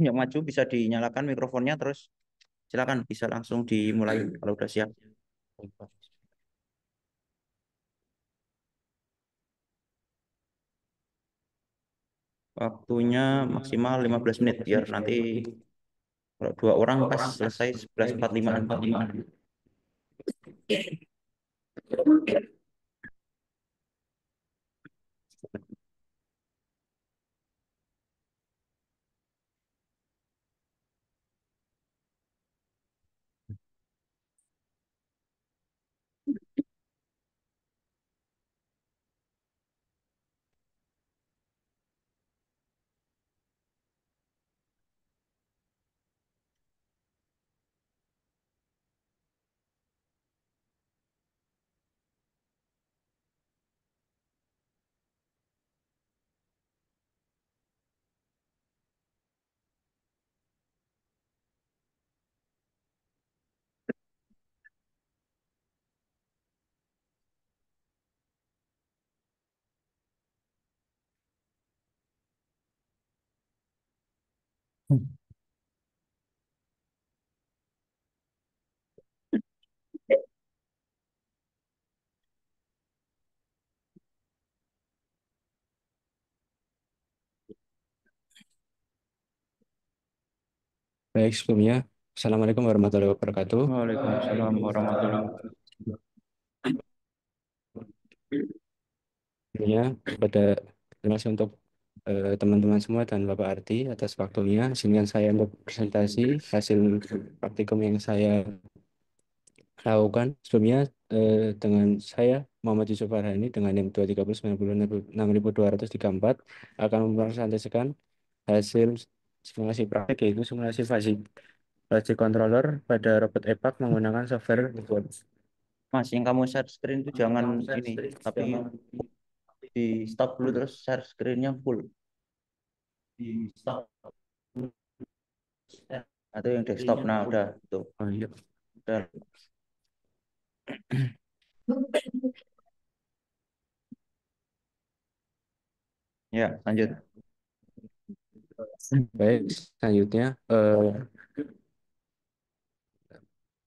yang maju bisa dinyalakan mikrofonnya terus silakan bisa langsung dimulai kalau udah siap. Waktunya maksimal 15 menit biar nanti kalau dua orang pas selesai 11.45-an. Baik, sebelumnya, Assalamualaikum warahmatullahi wabarakatuh. Waalaikumsalam warahmatullahi Sebelumnya, pada terima kasih untuk teman-teman semua dan Bapak Arti atas waktunya. Izinkan saya untuk presentasi hasil praktikum yang saya lakukan. Sebelumnya, dengan saya, Muhammad Yusuf Farhani, dengan NIM 230.96234, akan mempresentasikan hasil simulasi praktik, yaitu simulasi fase controller pada robot EPAC menggunakan software Word. Mas, yang kamu share screen itu jangan ini, tapi di stop dulu terus share screennya full. Atau yang desktop, nah udah tuh, Oh, iya. udah. Ya, lanjut. Baik, selanjutnya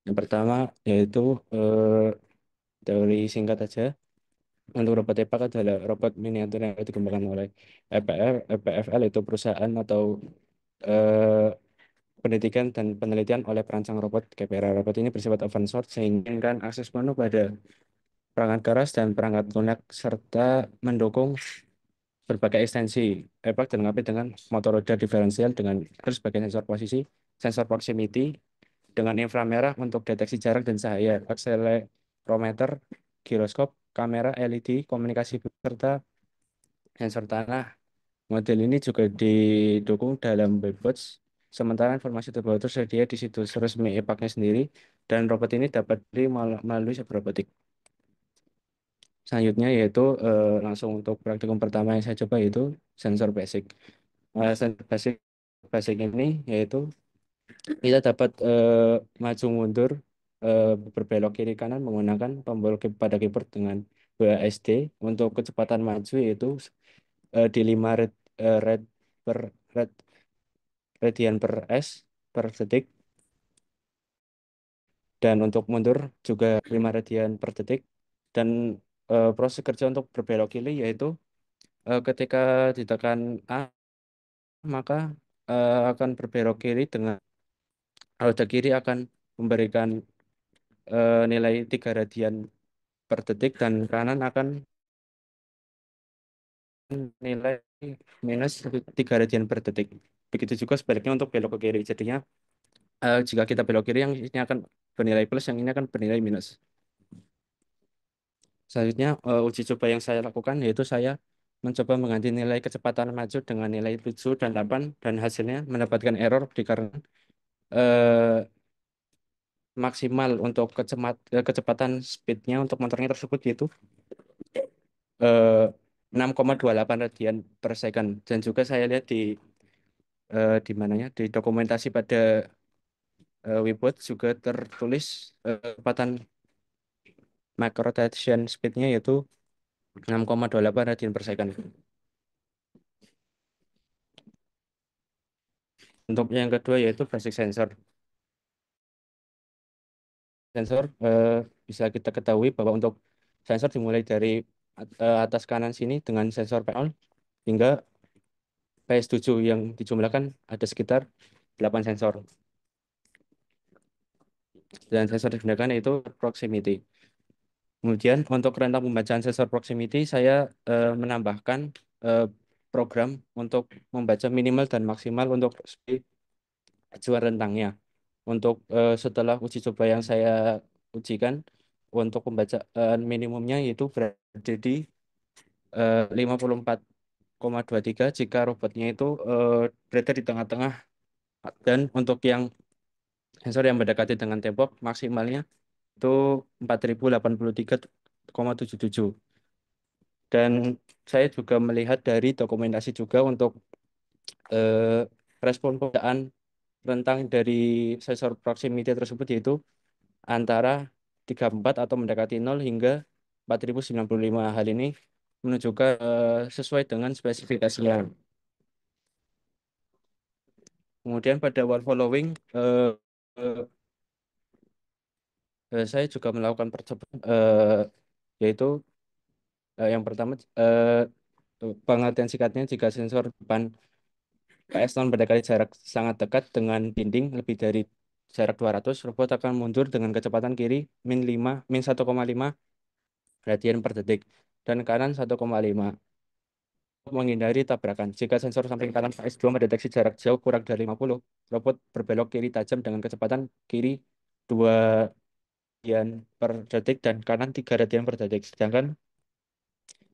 yang pertama yaitu teori singkat saja. Untuk robot EPAC adalah robot miniatur yang dikembangkan oleh EPFL, itu perusahaan atau eh, pendidikan dan penelitian oleh perancang robot KPR. Robot ini bersifat open source sehingga memberikan akses penuh pada perangkat keras dan perangkat lunak serta mendukung berbagai ekstensi. EPAC dilengkapi dengan motor roda diferensial dengan terus sebagai sensor posisi, sensor proximity dengan inframerah untuk deteksi jarak dan cahaya, akselerometer, giroskop, kamera LED, komunikasi serta sensor tanah. Model ini juga didukung dalam webbox, sementara informasi terbaru tersedia di situs resmi EPAC-nya sendiri, dan robot ini dapat melalui robotik. Selanjutnya yaitu langsung untuk praktikum pertama yang saya coba yaitu sensor basic. Sensor basic ini yaitu kita dapat maju mundur, eh, berbelok kiri kanan menggunakan tombol pada keyboard dengan WASD. Untuk kecepatan maju yaitu di 5 per red, radian per s per detik, dan untuk mundur juga 5 radian per detik. Dan proses kerja untuk berbelok kiri yaitu ketika ditekan A maka akan berbelok kiri dengan roda kiri akan memberikan nilai 3 radian per detik, dan kanan akan nilai minus 3 radian per detik. Begitu juga sebaliknya untuk belok ke kiri. Jadinya jika kita belok kiri yang ini akan bernilai plus, yang ini akan bernilai minus. Selanjutnya uji coba yang saya lakukan yaitu saya mencoba mengganti nilai kecepatan maju dengan nilai 7 dan 8, dan hasilnya mendapatkan error dikarenakan eh, maksimal untuk kecepatan speednya untuk motornya tersebut yaitu eh, 6,28 radian per second. Dan juga saya lihat di mananya di dokumentasi pada Webot juga tertulis kecepatan macro rotation speednya yaitu 6,28 radian per second. Untuk yang kedua yaitu basic sensor. Sensor bisa kita ketahui bahwa untuk sensor dimulai dari atas kanan sini dengan sensor P0 hingga PS7 yang dijumlahkan ada sekitar 8 sensor. Dan sensor yang digunakan yaitu proximity. Kemudian untuk rentang pembacaan sensor proximity saya menambahkan eh, program untuk membaca minimal dan maksimal untuk speed acuan rentangnya. Untuk setelah uji coba yang saya ujikan untuk pembacaan minimumnya yaitu berada di 54,23 jika robotnya itu berada di tengah-tengah, dan untuk yang sensor yang mendekati dengan tembok maksimalnya itu 4083,77. Dan saya juga melihat dari dokumentasi juga untuk eh, respon pembacaan rentang dari sensor proximity tersebut yaitu antara 34 atau mendekati 0 hingga 4095. Hal ini menunjukkan sesuai dengan spesifikasinya. Kemudian pada one following eh, saya juga melakukan percobaan yaitu yang pertama pengertian singkatnya jika sensor depan PS0 mendekati jarak sangat dekat dengan dinding lebih dari jarak 200, robot akan mundur dengan kecepatan kiri min 1,5 radian per detik dan kanan 1,5 untuk menghindari tabrakan. Jika sensor samping kanan PS2 mendeteksi jarak jauh kurang dari 50, robot berbelok kiri tajam dengan kecepatan kiri 2 radian per detik dan kanan 3 radian per detik. Sedangkan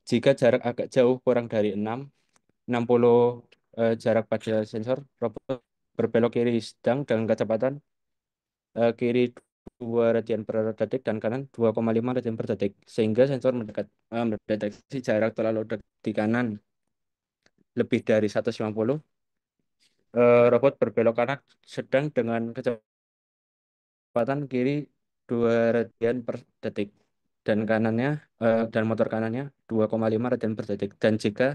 jika jarak agak jauh kurang dari 60 jarak pada sensor, robot berbelok kiri sedang dengan kecepatan kiri 2 radian per detik dan kanan 2,5 radian per detik. Sehingga sensor mendeteksi jarak terlalu dekat di kanan lebih dari 150, robot berbelok kanan sedang dengan kecepatan kiri 2 radian per detik dan kanannya dan motor kanannya 2,5 radian per detik. Dan jika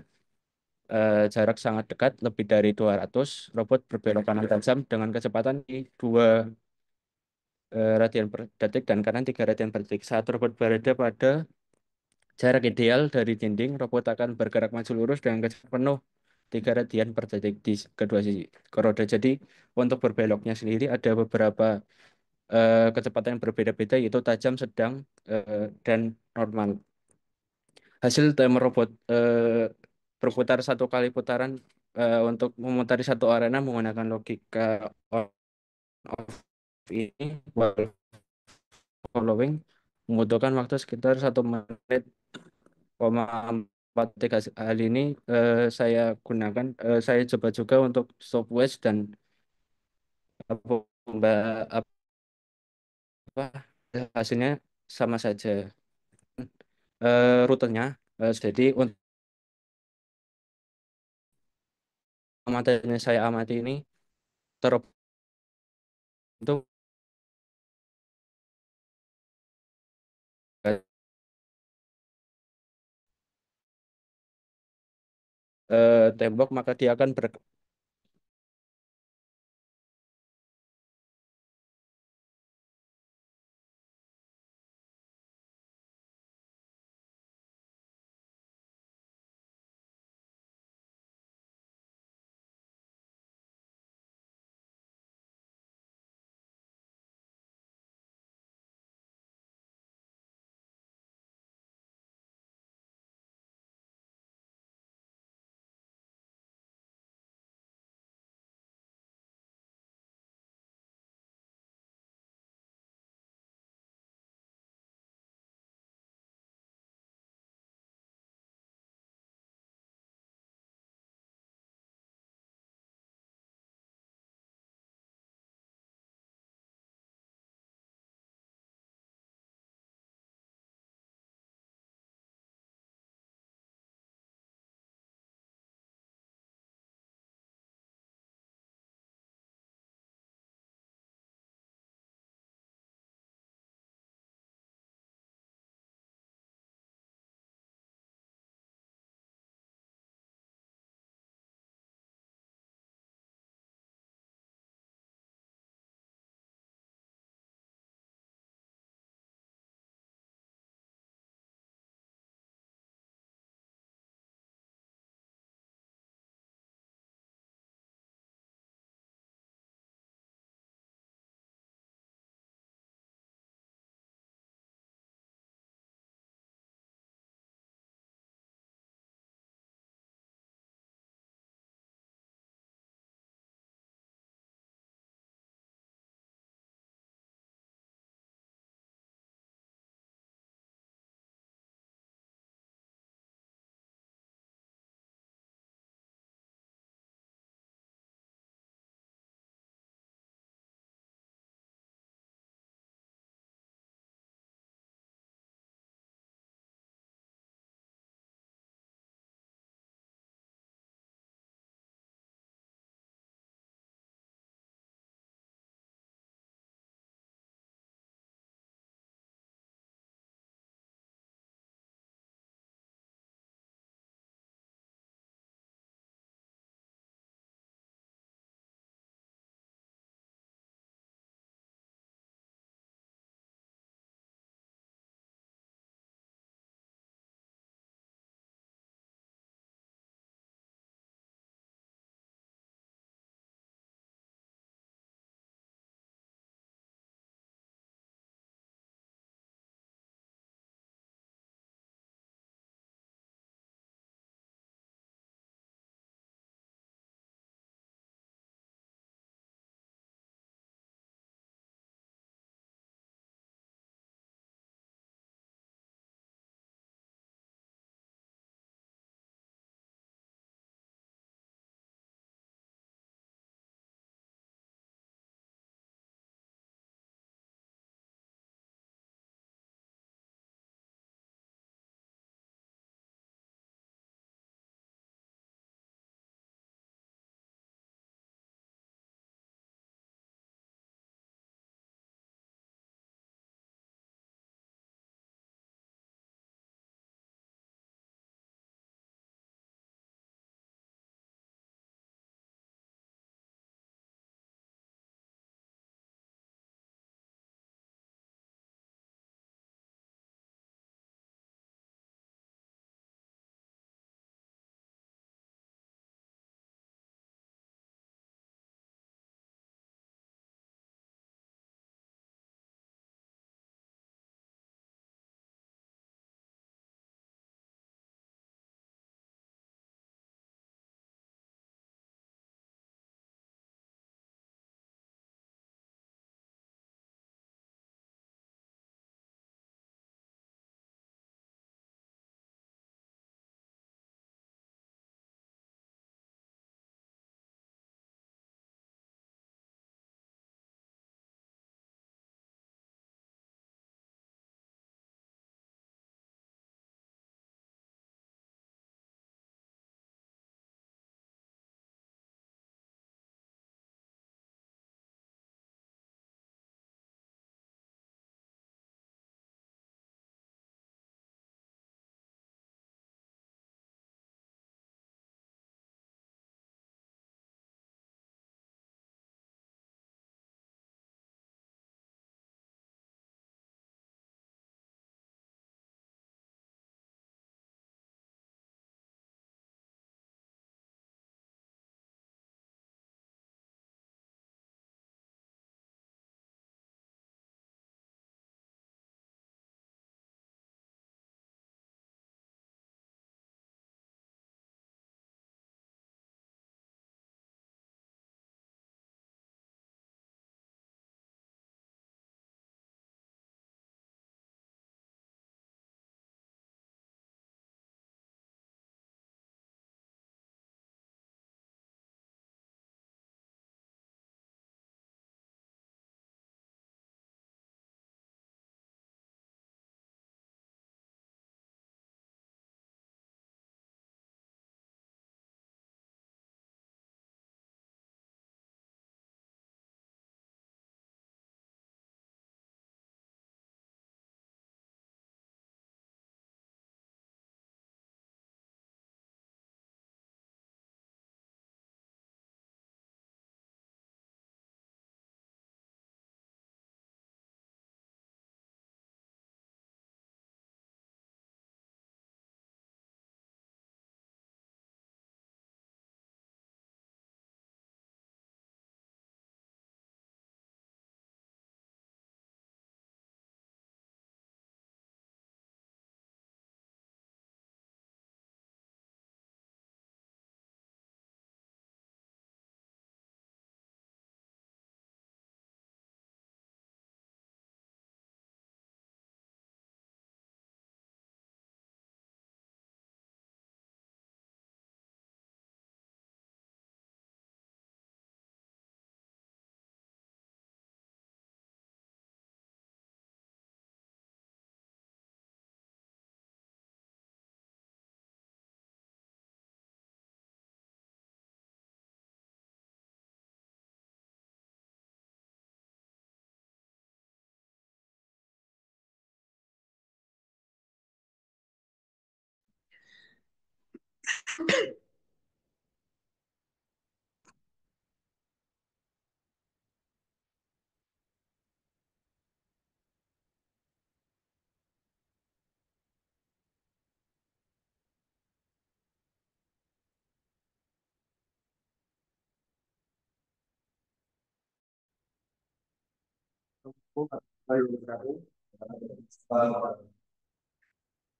jarak sangat dekat lebih dari 200, robot berbelok kanan tajam dengan kecepatan di 2 radian per detik dan kanan 3 radian per detik. Saat robot berada pada jarak ideal dari dinding, robot akan bergerak maju lurus dengan kecepatan penuh 3 radian per detik di kedua sisi roda. Jadi untuk berbeloknya sendiri ada beberapa kecepatan yang berbeda-beda yaitu tajam, sedang, dan normal. Hasil timer robot berputar satu kali putaran untuk memutari satu arena menggunakan logika on off ini while following membutuhkan waktu sekitar 1 menit, 4 detik. Hal ini saya coba juga untuk stopwatch dan apa, apa hasilnya sama saja. Rutenya jadi untuk amatinya saya amati ini terus itu tembok maka dia akan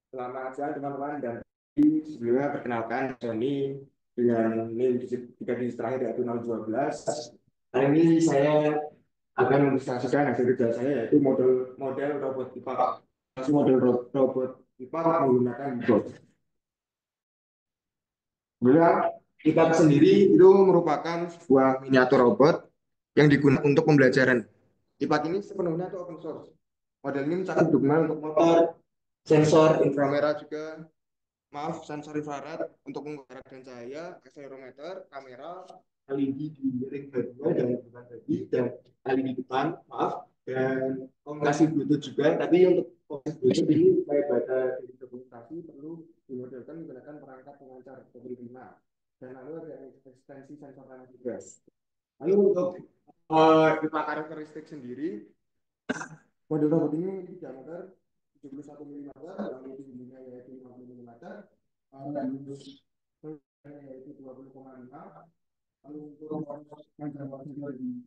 Selamat siang teman-teman dan sebelumnya perkenalkan Joni dengan NIM 3 digit terakhir yaitu 012. Hari ini saya akan mempresentasikan hasil kerja saya yaitu model model robot pipa. Model robot pipa menggunakan bot. Kemudian pipa sendiri itu merupakan sebuah miniatur robot yang digunakan untuk pembelajaran. Pipa ini sepenuhnya itu open source. Model ini mencakup dukungan untuk motor, sensor inframerah juga, sensor infrared untuk menggerakkan cahaya, akselerometer, kamera, LED di ring barunya dan bukan tadi, dan LED di depan, dan komunikasi Bluetooth juga. Tapi untuk komunikasi Bluetooth ini saya baca dari dokumentasi perlu dimodelkan menggunakan perangkat pengantar seperti 5 dan lalu ada ekstensi sensor lain juga. Lalu untuk pipa karakteristik sendiri, model robot ini memiliki diameter 71 mm, lalu tingginya yaitu 50 mm, radius yaitu 20,5, lalu untuk panjang waktunya di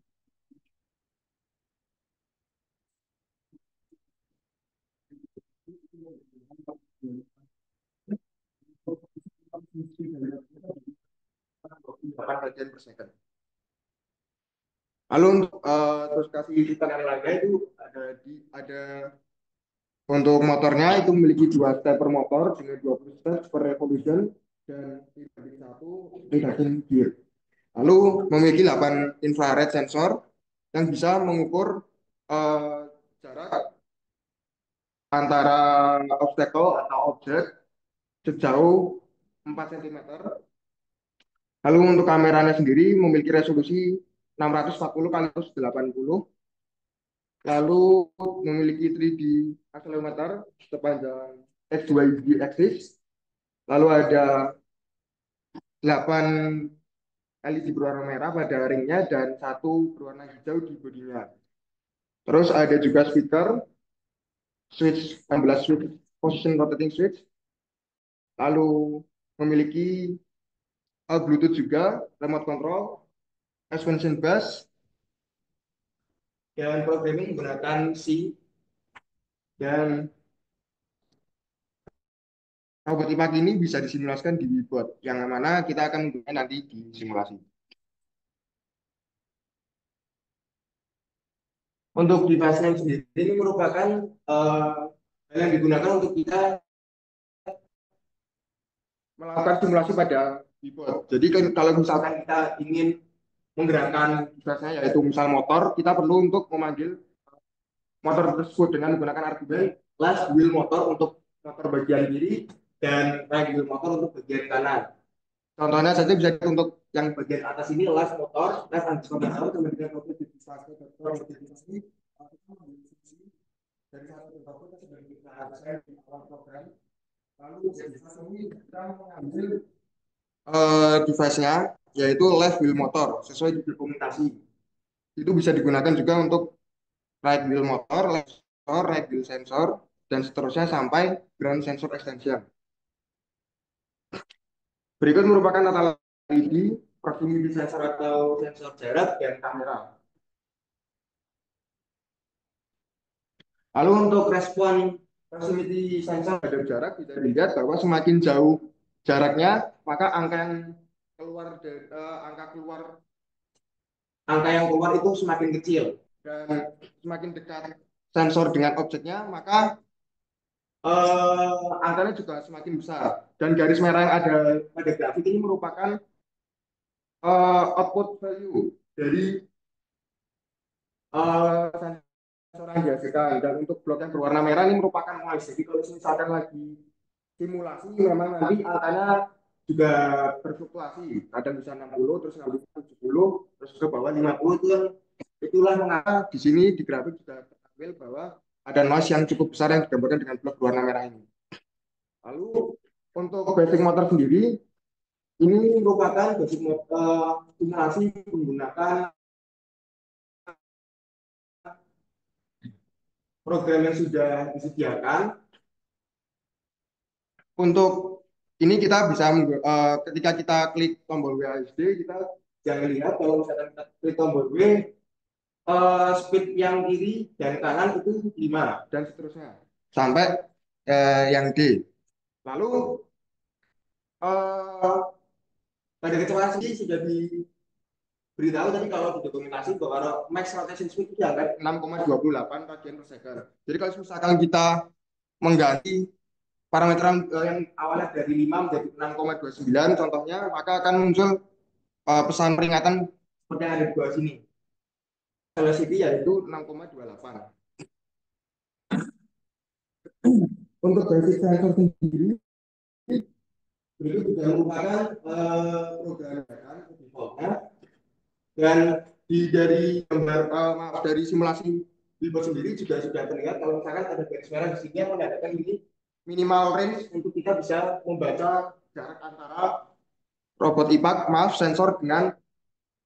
delapan radian per second. Lalu untuk terus kasih tekanan laga itu ada untuk motornya itu memiliki 2 stepper motor dengan 20 step per revolution dan 3/1 reduction gear. Lalu memiliki 8 infrared sensor yang bisa mengukur jarak antara obstacle atau objek sejauh 4 cm. Lalu untuk kameranya sendiri memiliki resolusi 640 kali 180, lalu memiliki 3D accelerometer sepanjang X2Y axis, lalu ada 8 LED berwarna merah pada ringnya dan 1 berwarna hijau di bodinya. Terus ada juga speaker, switch 16 switch, position rotating switch, lalu memiliki Bluetooth juga, remote control, expansion bus, dan programming menggunakan C, dan robot IPAK ini bisa disimulasikan di Webot, yang mana kita akan menggunakan nanti di simulasi. Untuk device sendiri ini merupakan yang digunakan untuk kita melakukan simulasi pada Webot. Jadi kalau misalkan kita ingin menggerakkan device-nya yaitu misal motor, kita perlu untuk memanggil motor tersebut dengan menggunakan argumen last wheel motor untuk motor bagian kiri dan right wheel motor untuk bagian kanan. Contohnya saja bisa untuk yang bagian atas ini last motor, last underscore motor, kemudian motor di fase ini dari satu tempat kita sudah kita di awal program. Lalu di fase ini kita mengambil device-nya yaitu left wheel motor sesuai dokumentasi. Itu bisa digunakan juga untuk right wheel motor, left sensor, right wheel sensor, dan seterusnya sampai ground sensor extension. Berikut merupakan tata LED, proximity sensor atau sensor jarak, dan kamera. Lalu untuk respon proximity sensor terhadap jarak bisa dilihat bahwa semakin jauh jaraknya, maka angka yang keluar angka yang keluar itu semakin kecil, dan semakin dekat sensor dengan objeknya, maka angkanya juga semakin besar. Dan garis merah yang ada pada grafik ini merupakan output value dari sensor yang dihasilkan. Dan untuk blok yang berwarna merah ini merupakan noise. Jadi kalau misalkan lagi simulasi, memang nanti angkanya juga berfluktuasi. Kadang bisa 60, terus 70, terus ke bawah 50. Itulah mengapa di sini di grafik sudah tertampil bahwa ada noise yang cukup besar yang digambarkan dengan blok berwarna merah ini. Lalu untuk basic motor sendiri Ini merupakan basic simulasi menggunakan program yang sudah disediakan. Untuk ini kita bisa ketika kita klik tombol WASD, kita jangan lihat kalau misalkan kita klik tombol W, speed yang kiri dan kanan itu 5 dan seterusnya sampai yang D. Lalu uh, pada kecepatan sendiri sudah diberitahu tadi kalau di dokumentasi bahwa max rotation speed itu diangkat 6,28 radian per second. Jadi kalau misalkan kita mengganti parameter yang awalnya dari 5 menjadi 6,29 contohnya, maka akan muncul pesan peringatan seperti yang ada di bawah sini. Velocity yaitu 6,28. Untuk basic sensor sendiri itu juga merupakan program defaultnya, dan dari gambar maaf dari simulasi billboard sendiri juga sudah terlihat kalau misalkan ada garis merah di sini yang menandakan ini minimal range untuk kita bisa membaca jarak antara robot IPAC maaf sensor dengan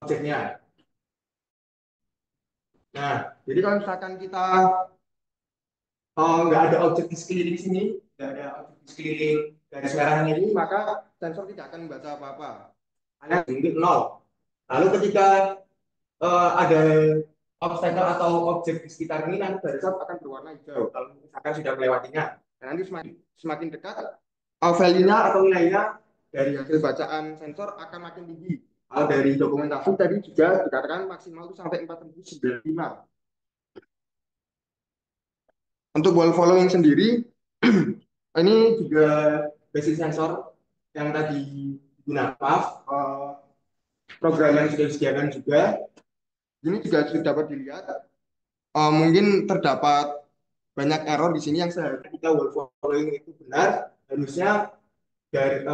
objeknya. Nah, jadi kalau misalkan kita nggak ada objek di sekeliling sini, nggak ada objek di sekeliling garis merahnya ini, maka sensor tidak akan membaca apa-apa. Hanya mungkin nol. Lalu ketika ada obstacle atau objek di sekitar ini, nanti barisan akan berwarna hijau kalau misalkan sudah melewatinya. Dan nanti semakin dekat, value-nya atau nilainya dari hasil bacaan sensor akan makin tinggi. Dari dokumentasi tadi juga dikatakan maksimal itu sampai 4095. Untuk wall following sendiri, ini juga basic sensor yang tadi digunakan, maaf, program yang sudah disediakan juga. Ini juga sudah dapat dilihat, mungkin terdapat banyak error di sini yang seharusnya kita wall following itu benar, harusnya dari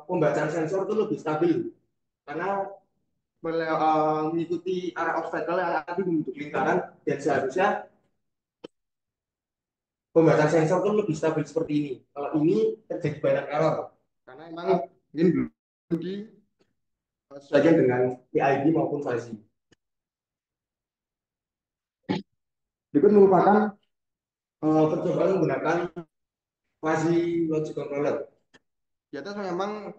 pembacaan sensor itu lebih stabil karena mengikuti arah obstacle yang tadi membentuk lingkaran, dan seharusnya pembacaan sensor itu lebih stabil seperti ini. Kalau ini terjadi banyak error karena memang mungkin belum disesuaikan dengan PID maupun fuzzy. Berikut merupakan percobaan menggunakan fuzzy logic controller. Di atas memang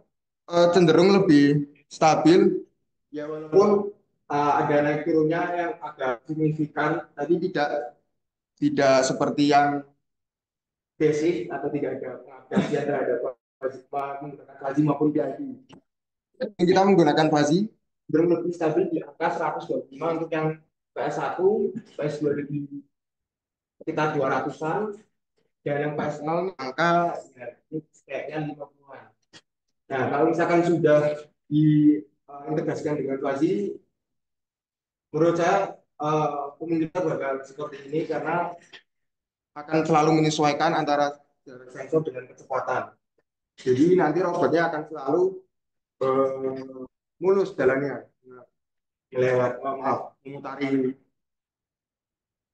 cenderung lebih stabil, ya walaupun ada naik turunnya yang agak signifikan, tapi tidak seperti yang basic atau tidak ada pengaplikasian terhadap menggunakan fuzzy maupun PID. Kita menggunakan fuzzy cenderung lebih stabil di angka 125 untuk yang PS1, PS2 lebih sekitar 200-an, dan yang PS0 angka ya, kayaknya 50-an. Nah, kalau misalkan sudah diintegrasikan dengan fuzzy, menurut saya kemungkinan bakal seperti ini karena akan selalu menyesuaikan antara jarak sensor dengan kecepatan. Jadi nanti robotnya akan selalu mulus jalannya, lewat maaf, memutari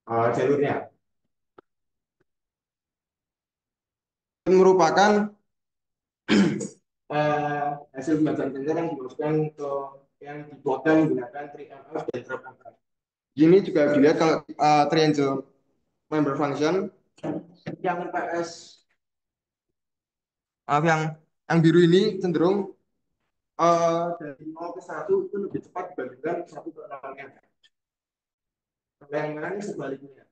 jalurnya. Merupakan hasil pembacaan sensor yang dimasukkan ke yang dibuatkan menggunakan TRIMF dan TRAP. Ini juga dilihat kalau triangle member function yang PS yang biru ini cenderung dari 0 ke 1 itu lebih cepat dibandingkan 1 ke 0-nya. Yang merah ini sebaliknya.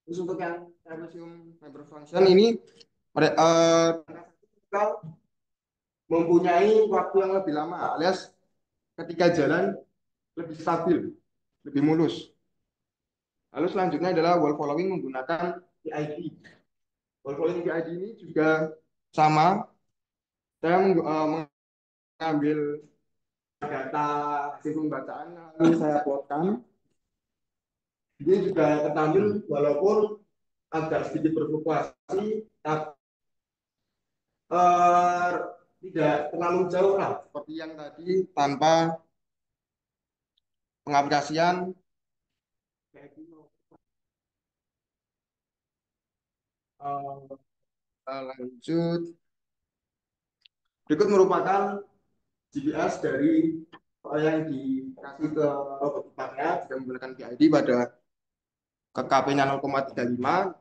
Terus untuk yang trapezium member function ini mempunyai waktu yang lebih lama, alias ketika jalan lebih stabil, lebih mulus. Lalu selanjutnya adalah wall following menggunakan PID. Wall following PID ini juga sama. Saya mengambil data hasil pembacaan lalu saya plotkan. Dia juga tertampil walaupun agak sedikit berfluktuasi, tapi uh, tidak terlalu jauh lah seperti yang tadi tanpa pengaplikasian. Lanjut. Berikut merupakan GPS dari yang dikasih ke robot tempatnya jika menggunakan PID pada ke KP-nya 0,35,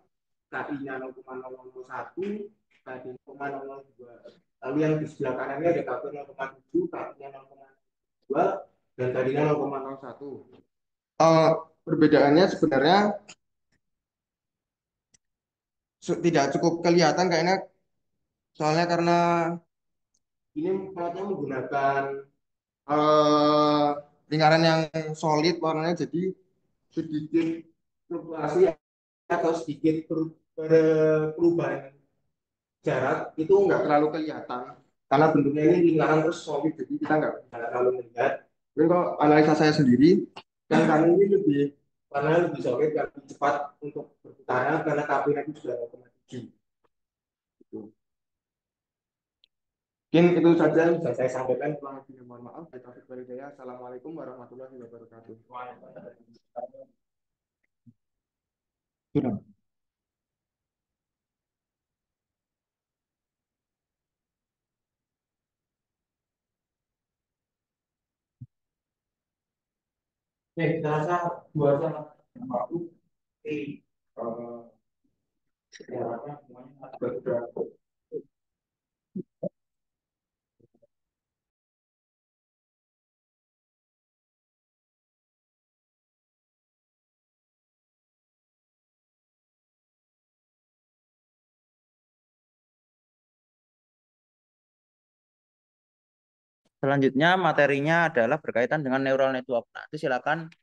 KI-nya 0,001, KD 0,002. Lalu yang di sebelah kanannya ada KP 0,7, KI-nya 0,2, dan tadinya 0,01. Perbedaannya sebenarnya tidak cukup kelihatan kayaknya, soalnya karena ini platnya menggunakan eh, lingkaran yang solid warnanya, jadi sedikit fluktuasi atau sedikit perubahan jarak itu nggak terlalu kelihatan karena bentuknya ini lingkaran terus solid, jadi kita nggak terlalu melihat. Mungkin kalau analisa saya sendiri, yang kami ini lebih karena lebih solid, lebih cepat untuk berputaran karena kabin itu sudah 0,7. Gitu. Mungkin itu saja yang bisa saya sampaikan. Kurang lebihnya mohon maaf. Assalamualaikum warahmatullahi wabarakatuh. Oke, saya rasa dua jam waktu di sejarahnya semuanya sudah. Selanjutnya materinya adalah berkaitan dengan neural network. Nanti silakan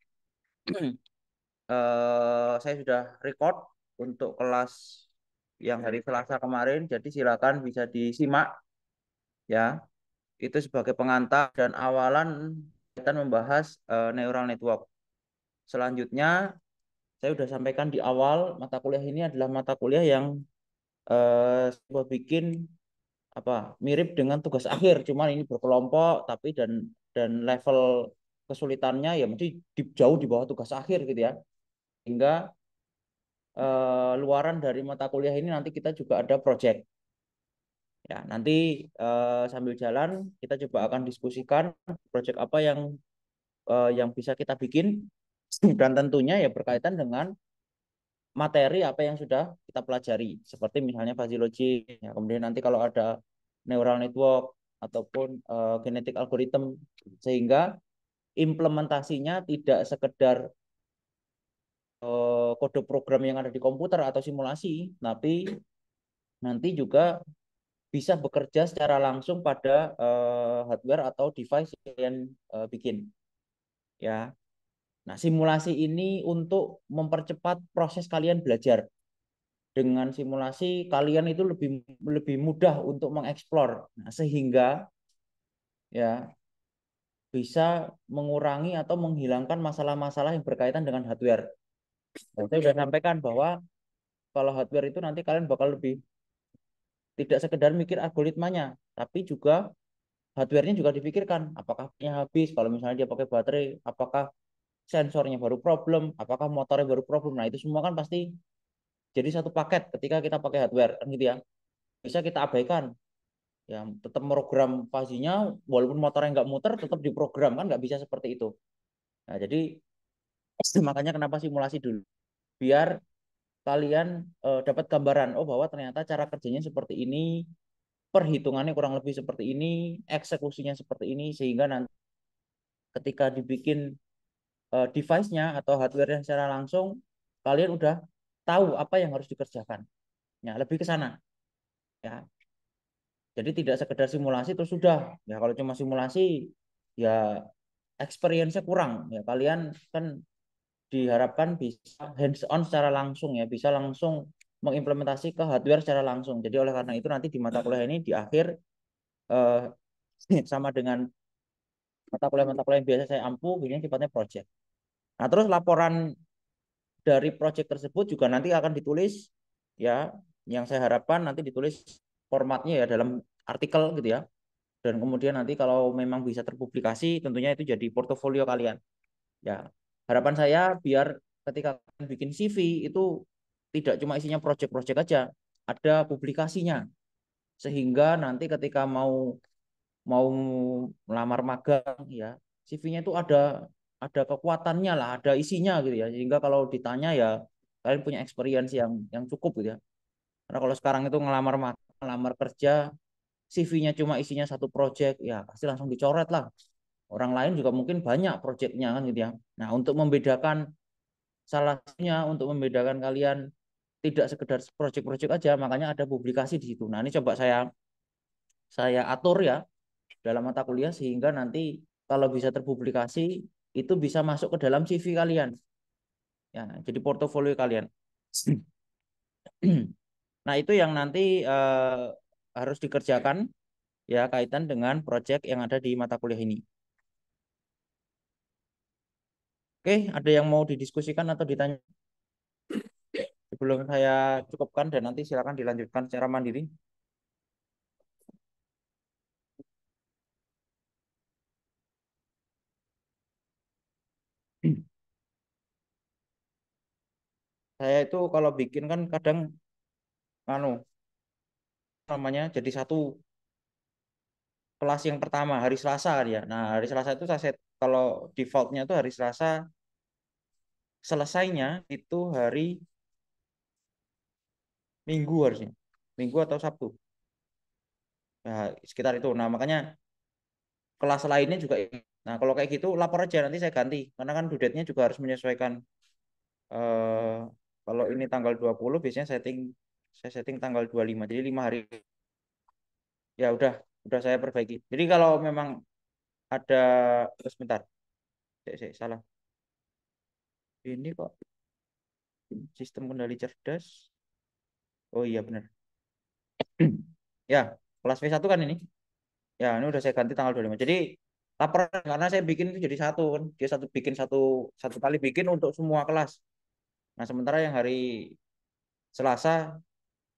saya sudah record untuk kelas yang hari Selasa kemarin, jadi silakan bisa disimak ya. Itu sebagai pengantar dan awalan kita membahas neural network. Selanjutnya saya sudah sampaikan di awal, mata kuliah ini adalah mata kuliah yang saya bikin apa mirip dengan tugas akhir, cuman ini berkelompok tapi dan level kesulitannya ya mesti jauh di bawah tugas akhir gitu ya, hingga luaran dari mata kuliah ini nanti kita juga ada project ya. Nanti sambil jalan kita coba akan diskusikan project apa yang bisa kita bikin dan tentunya ya berkaitan dengan materi apa yang sudah kita pelajari, seperti misalnya fuzzy logic ya. Kemudian nanti kalau ada neural network ataupun genetic algorithm, sehingga implementasinya tidak sekedar kode program yang ada di komputer atau simulasi, tapi nanti juga bisa bekerja secara langsung pada hardware atau device yang bikin ya. Nah, simulasi ini untuk mempercepat proses kalian belajar. Dengan simulasi kalian itu lebih lebih mudah untuk mengeksplor. Nah, sehingga ya bisa mengurangi atau menghilangkan masalah-masalah yang berkaitan dengan hardware. Dan saya sudah sampaikan bahwa kalau hardware itu nanti kalian bakal lebih tidak sekedar mikir algoritmanya, tapi juga hardware-nya juga dipikirkan. Apakah punya habis kalau misalnya dia pakai baterai, apakah sensornya baru problem, apakah motornya baru problem. Nah, itu semua kan pasti jadi satu paket ketika kita pakai hardware kan gitu ya. Bisa kita abaikan. Ya, tetap program fuzzy-nya walaupun motornya nggak muter tetap diprogram, kan nggak bisa seperti itu. Nah, jadi makanya kenapa simulasi dulu, biar kalian dapat gambaran oh bahwa ternyata cara kerjanya seperti ini, perhitungannya kurang lebih seperti ini, eksekusinya seperti ini, sehingga nanti ketika dibikin device-nya atau hardware-nya secara langsung kalian udah tahu apa yang harus dikerjakan. Ya, lebih ke sana ya. Jadi tidak sekedar simulasi terus sudah. Ya kalau cuma simulasi ya experience-nya kurang. Ya kalian kan diharapkan bisa hands on secara langsung ya, bisa langsung mengimplementasi ke hardware secara langsung. Jadi oleh karena itu nanti di mata kuliah ini di akhir eh, sama dengan mata kuliah yang biasa saya ampu, ini sifatnya project. Nah, terus laporan dari project tersebut juga nanti akan ditulis ya, yang saya harapkan nanti ditulis formatnya ya dalam artikel gitu ya. Dan kemudian nanti kalau memang bisa terpublikasi tentunya itu jadi portofolio kalian. Ya, harapan saya biar ketika kalian bikin CV itu tidak cuma isinya project-project aja, ada publikasinya. Sehingga nanti ketika mau mau melamar magang ya, CV-nya itu ada kekuatannya lah, ada isinya gitu ya. Sehingga kalau ditanya ya kalian punya experience yang cukup gitu ya. Karena kalau sekarang itu ngelamar kerja, CV-nya cuma isinya satu project, ya pasti langsung dicoret lah. Orang lain juga mungkin banyak projectnya kan gitu ya. Nah, untuk membedakan salah satunya untuk membedakan kalian tidak sekedar project-project aja, makanya ada publikasi di situ. Nah, ini coba saya atur ya dalam mata kuliah sehingga nanti kalau bisa terpublikasi itu bisa masuk ke dalam CV kalian. Ya, jadi portofolio kalian. Nah, itu yang nanti harus dikerjakan ya kaitan dengan proyek yang ada di mata kuliah ini. Oke, ada yang mau didiskusikan atau ditanya sebelum saya cukupkan dan nanti silakan dilanjutkan secara mandiri. Saya itu kalau bikin kan kadang anu namanya jadi satu kelas yang pertama hari Selasa kan ya. Nah, hari Selasa itu saya set kalau defaultnya itu hari Selasa, selesainya itu hari Minggu harusnya. Minggu atau Sabtu. Nah, sekitar itu. Nah, makanya kelas lainnya juga. Nah, kalau kayak gitu lapor aja nanti saya ganti. Karena kan due date-nya juga harus menyesuaikan. eh Kalau ini tanggal 20 biasanya saya setting tanggal 25. Jadi 5 hari. Ya udah saya perbaiki. Jadi kalau memang ada sebentar. Salah. Ini kok sistem kendali cerdas. Oh iya benar. Ya, kelas V1 kan ini. Ya, ini udah saya ganti tanggal 25. Jadi laporan karena saya bikin itu jadi satu kan. Dia bikin satu kali bikin untuk semua kelas. Nah, sementara yang hari Selasa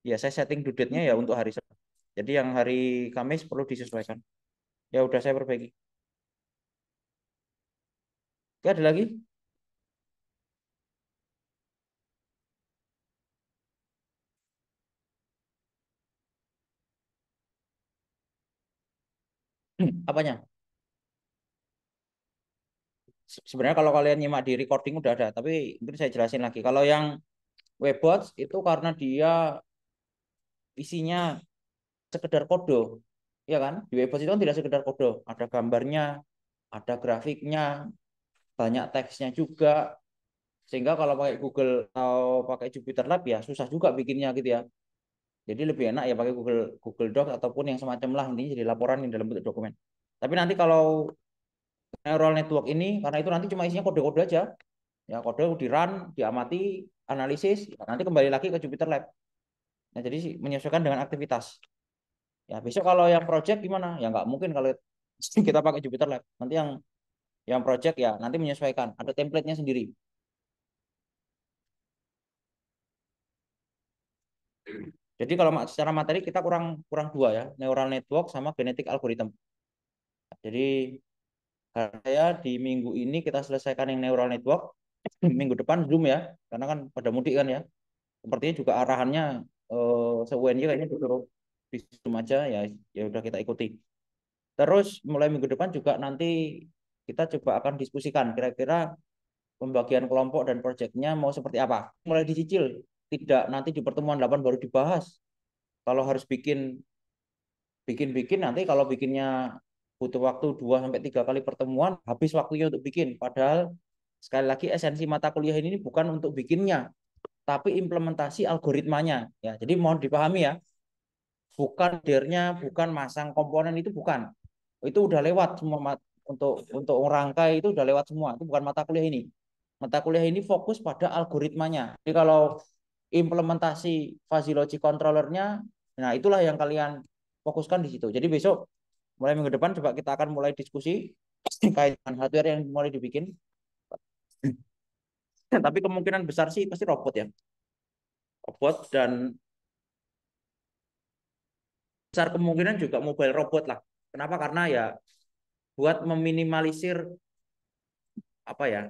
ya saya setting due date-nya ya untuk hari Selasa. Jadi yang hari Kamis perlu disesuaikan. Ya udah saya perbaiki. Oke, ada lagi? Apanya? Sebenarnya kalau kalian nyimak di recording udah ada, tapi mungkin saya jelasin lagi. Kalau yang Webbots itu karena dia isinya sekedar kode, ya kan? Di Webbots itu kan tidak sekedar kode, ada gambarnya, ada grafiknya, banyak teksnya juga. Sehingga kalau pakai Google atau pakai Jupyter Lab ya susah juga bikinnya gitu ya. Jadi lebih enak ya pakai Google Google Docs ataupun yang semacam lah intinya jadi laporan yang dalam bentuk dokumen. Tapi nanti kalau neural network ini karena itu nanti cuma isinya kode-kode aja. Ya kode di run, diamati, analisis, ya, nanti kembali lagi ke Jupyter Lab. Nah, jadi menyesuaikan dengan aktivitas. Ya besok kalau yang project gimana? Ya nggak mungkin kalau kita pakai Jupyter Lab. Nanti yang project ya nanti menyesuaikan. Ada template-nya sendiri. Jadi kalau secara materi kita kurang kurang dua ya, neural network sama genetic algorithm. Jadi saya di minggu ini kita selesaikan yang neural network, minggu depan Zoom ya, karena kan pada mudik kan ya. Sepertinya juga arahannya se-UNY kayaknya disuruh di Zoom aja ya, ya udah kita ikuti. Terus mulai minggu depan juga nanti kita coba akan diskusikan kira-kira pembagian kelompok dan proyeknya mau seperti apa. Mulai dicicil, tidak nanti di pertemuan 8 baru dibahas. Kalau harus bikin nanti kalau bikinnya butuh waktu 2 sampai 3 kali pertemuan, habis waktunya untuk bikin. Padahal sekali lagi esensi mata kuliah ini bukan untuk bikinnya, tapi implementasi algoritmanya. Ya, jadi mohon dipahami ya, bukan dernya, bukan masang komponen itu bukan. Itu udah lewat semua untuk rangkai itu udah lewat semua. Itu bukan mata kuliah ini. Mata kuliah ini fokus pada algoritmanya. Jadi kalau implementasi fuzzy logic controllernya, nah itulah yang kalian fokuskan di situ. Jadi besok mulai minggu depan coba kita akan mulai diskusi kait dengan hardware yang mulai dibikin. Tapi kemungkinan besar sih pasti robot ya. Robot dan besar kemungkinan juga mobile robot lah. Kenapa? Karena ya buat meminimalisir apa ya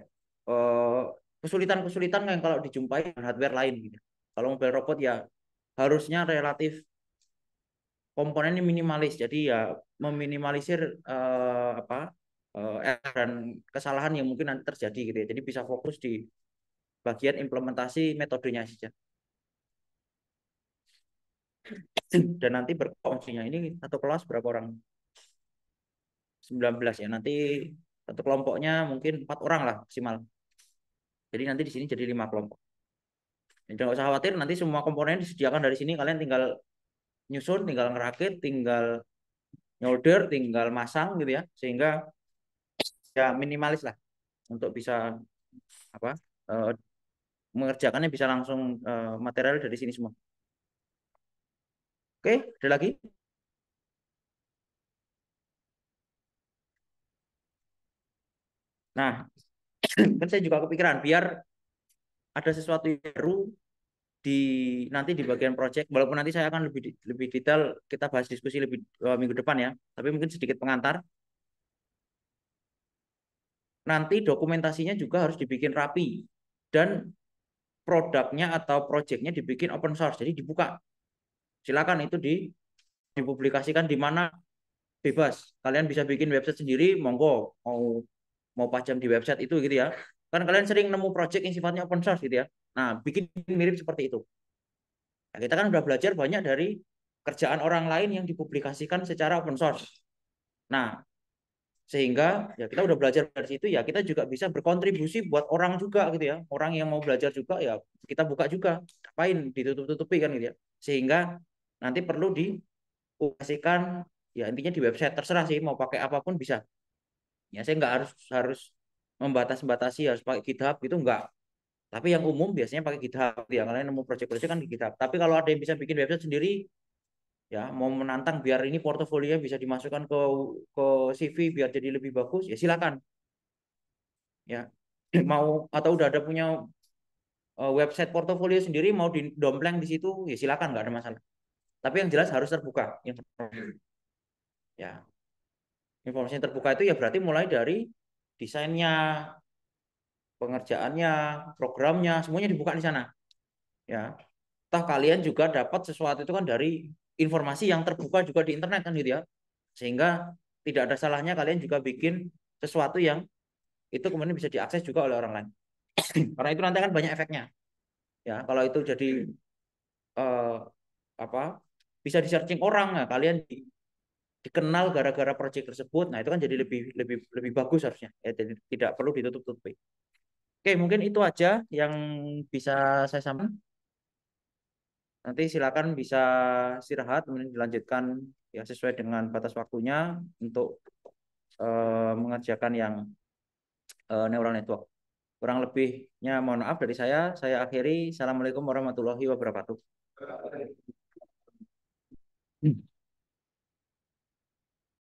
eh, kesulitan-kesulitan yang kalau dijumpai dengan hardware lain gitu. Kalau mobile robot ya harusnya relatif komponennya minimalis. Jadi ya meminimalisir error dan kesalahan yang mungkin nanti terjadi gitu ya. Jadi bisa fokus di bagian implementasi metodenya saja. Dan nanti berfungsinya ini satu kelas berapa orang? 19 ya. Nanti satu kelompoknya mungkin 4 orang lah maksimal. Jadi nanti di sini jadi 5 kelompok. Jadi nggak usah khawatir, nanti semua komponen disediakan dari sini. Kalian tinggal nyusun, tinggal ngerakit, tinggal nyolder, tinggal masang gitu ya. Sehingga ya minimalis lah untuk bisa apa eh, mengerjakannya bisa langsung material dari sini semua. Oke, ada lagi? Nah, kan saya juga kepikiran biar ada sesuatu yang baru di nanti di bagian project. Walaupun nanti saya akan lebih detail kita bahas diskusi lebih minggu depan ya. Tapi mungkin sedikit pengantar. Nanti dokumentasinya juga harus dibikin rapi dan produknya atau projectnya dibikin open source. Jadi dibuka. Silakan itu dipublikasikan di mana bebas. Kalian bisa bikin website sendiri, monggo mau pajang di website itu gitu ya. Kan kalian sering nemu project yang sifatnya open source gitu ya. Nah, bikin mirip seperti itu. Nah, kita kan udah belajar banyak dari kerjaan orang lain yang dipublikasikan secara open source. Nah, sehingga ya kita udah belajar dari situ ya kita juga bisa berkontribusi buat orang juga gitu ya. Orang yang mau belajar juga ya kita buka juga. Ngapain ditutup-tutupi kan gitu ya. Sehingga nanti perlu dipublikasikan ya intinya di website terserah sih mau pakai apapun bisa. Ya saya nggak harus harus membatasi harus pakai GitHub gitu enggak. Tapi yang umum biasanya pakai GitHub ya. Kalian nemu project-project kan di GitHub. Tapi kalau ada yang bisa bikin website sendiri ya mau menantang biar ini portofolio bisa dimasukkan ke CV biar jadi lebih bagus ya silakan. Ya. Mau atau udah ada punya website portofolio sendiri mau didompleng di situ ya silakan nggak ada masalah. Tapi yang jelas harus terbuka. Ya, informasi yang terbuka itu ya berarti mulai dari desainnya, pengerjaannya, programnya, semuanya dibuka di sana. Ya, toh kalian juga dapat sesuatu itu kan dari informasi yang terbuka juga di internet kan gitu ya. Sehingga tidak ada salahnya kalian juga bikin sesuatu yang itu kemudian bisa diakses juga oleh orang lain. Karena itu nanti kan banyak efeknya. Ya, kalau itu jadi eh, apa? Bisa di searching orang, nah kalian dikenal gara-gara proyek tersebut. Nah, itu kan jadi lebih lebih lebih bagus harusnya. Ya, jadi tidak perlu ditutup-tutupi. Oke, mungkin itu aja yang bisa saya sampaikan. Nanti silakan bisa istirahat, kemudian dilanjutkan ya sesuai dengan batas waktunya untuk mengerjakan yang neural network. Kurang lebihnya mohon maaf dari saya. Saya akhiri. Assalamualaikum warahmatullahi wabarakatuh.